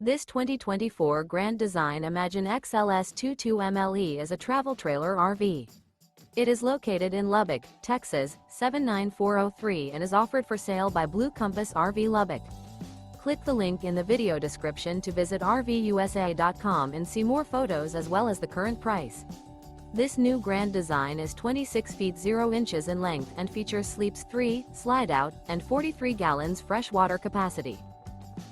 This 2024 Grand Design Imagine XLS 22MLE is a travel trailer RV. It is located in Lubbock, Texas, 79403 and is offered for sale by Blue Compass RV Lubbock. Click the link in the video description to visit RVUSA.com and see more photos as well as the current price. This new Grand Design is 26 feet 0 inches in length and features sleeps 3, Slideout, and 43 gallons fresh water capacity.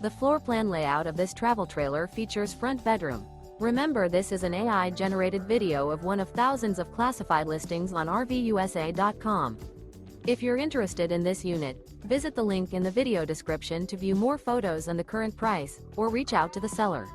The floor plan layout of this travel trailer features front bedroom. Remember, this is an AI-generated video of one of thousands of classified listings on RVUSA.com. If you're interested in this unit, visit the link in the video description to view more photos and the current price, or reach out to the seller.